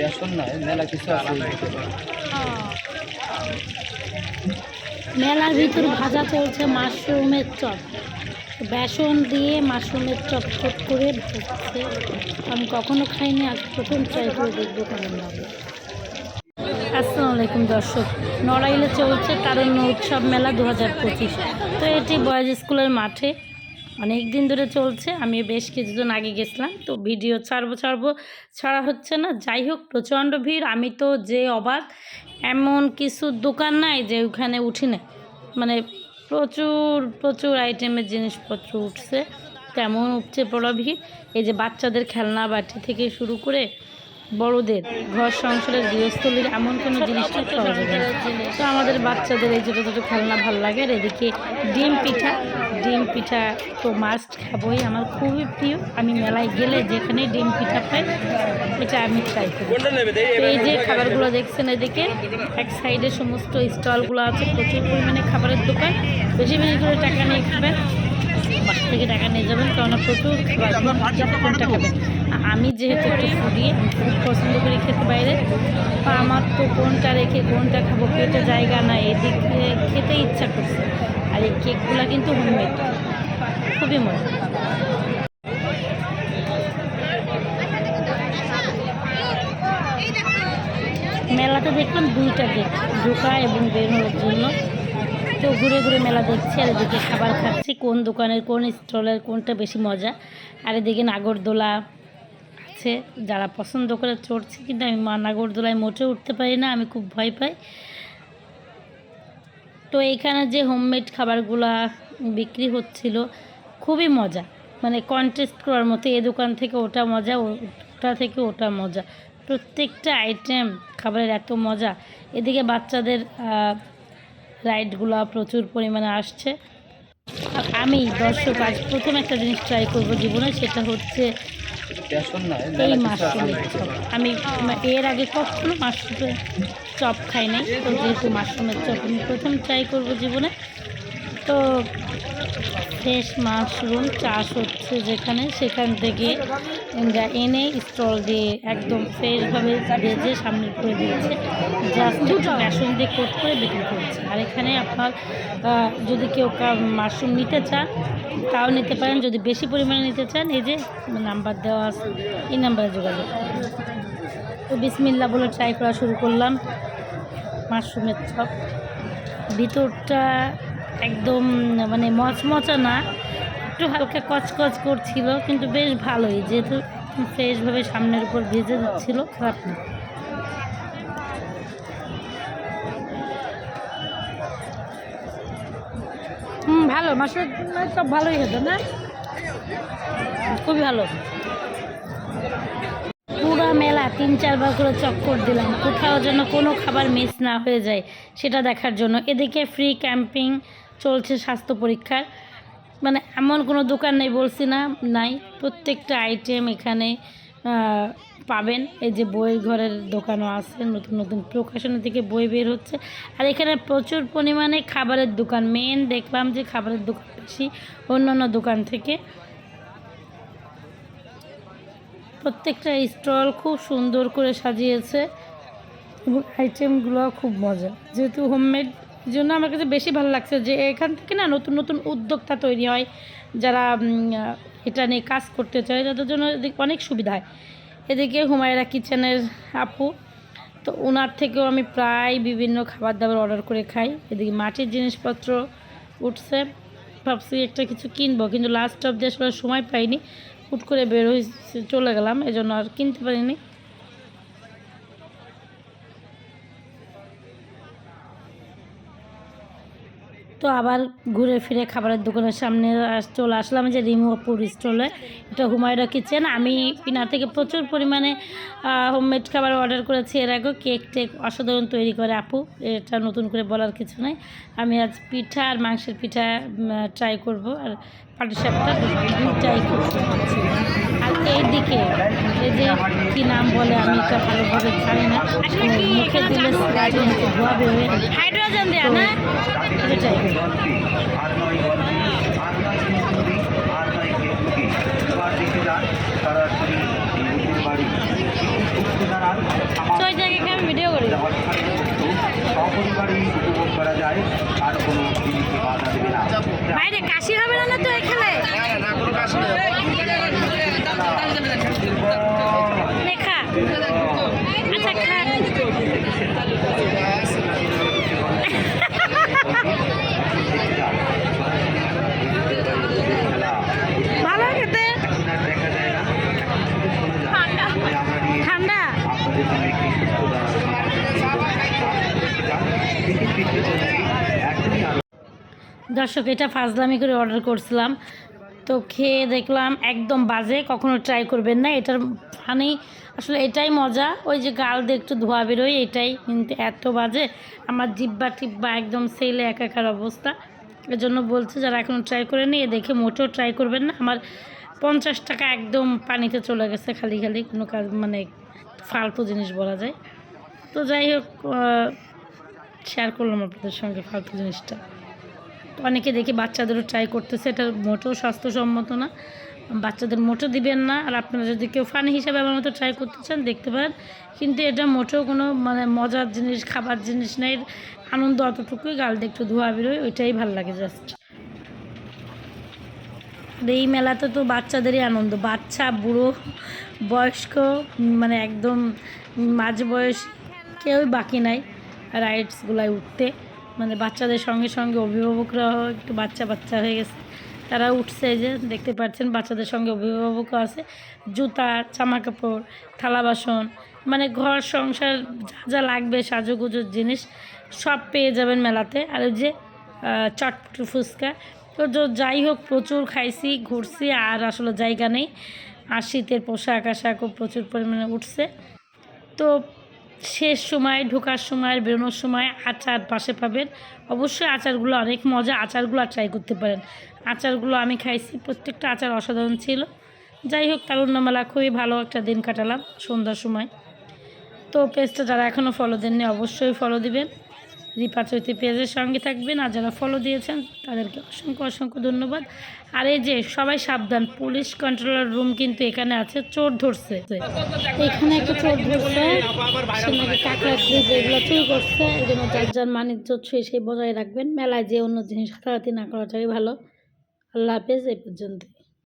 বেসন নয়, মেলা কিছু আছে। মেলার ভিতর ভাজা চলছে মাশরুমের চপ, বেসন দিয়ে মাশরুমের চপ চপ করে ভাজছে। আমি কখনো খাইনি, আজ প্রথম ট্রাই করে দেখবো কেমন লাগে। আসসালামু আলাইকুম দর্শক, নড়াইলে চলছে তারুণ্য উৎসব মেলা 2025। তো এটি বয়েজ স্কুলের মাঠে অনেক দিন ধরে চলছে। আমি বেশ কিছুদিন আগে গেছিলাম, তো ভিডিও ছাড়া হচ্ছে না। যাই হোক, প্রচণ্ড ভিড়। আমি তো যে অবাক, এমন কিছু দোকান নাই যে ওখানে উঠি না। মানে প্রচুর প্রচুর আইটেমের জিনিসপত্র উঠছে, তেমন উপচে পড়া ভিড়। এই যে বাচ্চাদের খেলনা বাটি থেকে শুরু করে বড়দের ঘর সংসারের গৃহস্থলীর এমন কোনো জিনিসটা পাওয়া যাবে না। তো আমাদের বাচ্চাদের এই ছোটো ছোটো খেলনা ভালো লাগে। আর এদিকে ডিম পিঠা তো মাস্ট খাবোই, আমার খুবই প্রিয়। আমি মেলায় গেলে যেখানে ডিম পিঠা পাই এটা আমি ট্রাই করি। তো এই যে খাবারগুলো দেখছেন, এদিকে এক সাইডে সমস্ত স্টলগুলো আছে, প্রচুর পরিমাণে খাবারের দোকান। বেশি বেশি করে টাকা নিয়ে খাবেন, বাসা থেকে টাকা নিয়ে যাবেন, কারণ প্রচুর খাবার। কোনটা খাবেন? আমি যেহেতু একটু ফুডি, খুব পছন্দ করি খেতে বাইরে, তো আমার তো কোনটা রেখে কোনটা খাবো পেটে জায়গা নাই, এদিকে খেতে ইচ্ছা করছে। আর এই কেকগুলো কিন্তু হোমমেড, খুবই মজা। মেলাতে দেখলাম দুইটা গেট, ঢোকা এবং বের হওয়ার জন্য। তো ঘুরে ঘুরে মেলা দেখছি, আর এদিকে খাবার খাচ্ছি, কোন দোকানের কোন স্টলের কোনটা বেশি মজা। আর এদিকে নাগরদোলা আছে, যারা পছন্দ করে চড়ছে, কিন্তু আমি নাগরদোলায় মোটেও উঠতে পারি না, আমি খুব ভয় পাই। তো এইখানে যে হোমমেড খাবারগুলা বিক্রি হচ্ছিল খুবই মজা, মানে কন্টেস্ট করার মতো। এ দোকান থেকে ওটা মজা, ওটা থেকে ওটা মজা, প্রত্যেকটা আইটেম খাবারের এত মজা। এদিকে বাচ্চাদের রাইডগুলো প্রচুর পরিমাণে আসছে। আর আমি দর্শক আজ প্রথম একটা জিনিস ট্রাই করবো জীবনে, সেটা হচ্ছে এই মাশরুমের চপ। আমি এর আগে কখনো মাশরুমের চপ খাই নাই, তো যেহেতু মাশরুমের চপ আমি প্রথম ট্রাই করবো জীবনে। তো ফ্রেশ মাশরুম চাষ হচ্ছে যেখানে, সেখান থেকে এনে স্টল দিয়ে একদম ফ্রেশভাবে ভেজে সামনের করে দিয়েছে, জাস্ট বেসন দিয়ে কোট করে বিক্রি করছে। আর এখানে আপনার যদি কেউ মাশরুম নিতে চান তাও নিতে পারেন, যদি বেশি পরিমাণে নিতে চান এই যে নাম্বার দেওয়া আছে, এই নাম্বারে যোগাযোগ করুন। তো বিসমিল্লাহ বলে ট্রাই করা শুরু করলাম মাশরুমের চপ। ভিতরটা একদম মানে মচমচা না, একটু হালকা কচকচ করছিল, কিন্তু বেশ ভালোই, যেহেতু ফ্রেশভাবে সামনের উপর ভেজে দিচ্ছিল, খারাপ না। ভালো, মাশরুমের চপ ভালোই হতো না, খুবই ভালো। পুরো মেলা 3-4 বার করে চক্কর দিলাম, কোথাও যেন কোনো খাবার মিস না হয়ে যায় সেটা দেখার জন্য। এদিকে ফ্রি ক্যাম্পিং চলছে স্বাস্থ্য পরীক্ষার, মানে এমন কোনো দোকান নেই বলছি না নাই, প্রত্যেকটা আইটেম এখানে পাবেন। এই যে বই ঘরের দোকানও আছে, নতুন নতুন প্রকাশনের দিকে বই বের হচ্ছে। আর এখানে প্রচুর পরিমাণে খাবারের দোকান, মেন দেখলাম যে খাবারের দোকান বেশি অন্যান্য দোকান থেকে। প্রত্যেকটা স্টল খুব সুন্দর করে সাজিয়েছে এবং আইটেমগুলো খুব মজা। যেহেতু হোমমেড জন্য আমার কাছে বেশি ভালো লাগছে যে এখান থেকে না নতুন নতুন উদ্যোক্তা তৈরি হয়, যারা এটা নিয়ে কাজ করতে চায় তাদের জন্য অনেক সুবিধা হয়। এদিকে হুমায়রা কিচেনের আপু, তো ওনার থেকেও আমি প্রায় বিভিন্ন খাবার দাবার অর্ডার করে খাই। এদিকে মাটির জিনিসপত্র উঠছে, ভাবছি একটা কিছু কিনবো, কিন্তু লাস্ট অবধি আসলে সময় পাইনি, হুট করে বের হয়ে চলে গেলাম, এজন্য আর কিনতে পারিনি। তো আবার ঘুরে ফিরে খাবারের দোকানের সামনে চলে আসলাম, যে রিমুপুর স্টলে। এটা হুমায়রা কিচেন। আমি পিনা থেকে প্রচুর পরিমাণে হোমমেড খাবার অর্ডার করেছি এর আগেও, কেক টেক অসাধারণ তৈরি করে আপু, এটা নতুন করে বলার কিছু নাই। আমি আজ পিঠা আর মাংসের পিঠা ট্রাই করব, আর পাটিসাপটা দুইটাই খুব খাচ্ছি। আর এইদিকে এই যে কী নাম বলে আমি এটা ভালোভাবে জানি না, মুখে দিলে ধোয়া বেরোয়, হাইড্রোজেন দেয়া না, এটাই। সরাসরি বাড়ি দর্শক এটা ফাজলামি করে অর্ডার করছিলাম, তো খেয়ে দেখলাম একদম বাজে। কখনো ট্রাই করবেন না, এটার মানে আসলে এটাই মজা, ওই যে গাল দিয়ে একটু ধোয়া বেরোয় এটাই, কিন্তু এত বাজে আমার জিব্বা টিব্বা একদম সেলে একাকার অবস্থা। এজন্য বলছি যারা এখনও ট্রাই করেনি এ দেখে মোটেও ট্রাই করবেন না। আমার 50 টাকা একদম পানিতে চলে গেছে খালি খালি, কোনো কাজ মানে ফালতু জিনিস বলা যায়। তো যাই হোক, শেয়ার করলাম আপনাদের সঙ্গে ফালতু জিনিসটা। তো অনেকে দেখি বাচ্চাদেরও ট্রাই করতেছে, এটা মোটেও স্বাস্থ্যসম্মত না, বাচ্চাদের মোটেও দিবেন না। আর আপনারা যদি কেউ ফানি হিসাবে আমার মতো ট্রাই করতে চান দেখতে পারেন, কিন্তু এটা মোটেও কোনো মানে মজার জিনিস খাবার জিনিস নেই। আনন্দ অতটুকুই, গাল দিয়ে একটু ধোয়া বেরোয়, ওইটাই ভালো লাগে জাস্ট। এই মেলাতে তো বাচ্চাদেরই আনন্দ, বাচ্চা বুড়ো বয়স্ক মানে একদম মাঝ বয়স কেউই বাকি নাই রাইডসগুলায় উঠতে। মানে বাচ্চাদের সঙ্গে সঙ্গে অভিভাবকরাও একটু বাচ্চা বাচ্চা হয়ে গেছে, তারা উঠছে, যে দেখতে পাচ্ছেন বাচ্চাদের সঙ্গে অভিভাবকও আছে। জুতা, জামা কাপড়, থালা বাসন, মানে ঘর সংসার যা যা লাগবে সাজুগুজুর জিনিস সব পেয়ে যাবেন মেলাতে। আর ওই যে চটপটি ফুচকা, তো যাই হোক প্রচুর খাইছি ঘুরছি, আর আসলে জায়গা নেই। আর শীতের পোশাক আশাকও প্রচুর পরিমাণে উঠছে। তো শেষ সময় ঢোকার সময় বেরোনোর সময় আচার পাশে পাবেন, অবশ্যই আচারগুলো অনেক মজা, আচারগুলো ট্রাই করতে পারেন। আচারগুলো আমি খাইছি, প্রত্যেকটা আচার অসাধারণ ছিল। যাই হোক, তারুণ্য মেলা খুবই ভালো একটা দিন কাটালাম সন্ধ্যার সময়। তো পেজটা যারা এখনও ফলো দেননি অবশ্যই ফলো দিবেন, রিপা চৈতি পেজের সঙ্গে থাকবেন। আর যারা ফলো দিয়েছেন তাদেরকে অসংখ্য অসংখ্য ধন্যবাদ। আর এই যে সবাই সাবধান, পুলিশ কন্ট্রোলার রুম কিন্তু এখানে আছে, চোর ধরছে, এখানে একটা চোর ধরছে, সে নাকি কাঁকড়া ক্লিপ এগুলো চুরি করছে। এই জন্য যার যার মানিজ্য সেই বজায় রাখবেন, মেলায় যে অন্য জিনিস হাতাহাতি না করাটাই ভালো। আল্লাহ হাফেজ, এই পর্যন্ত।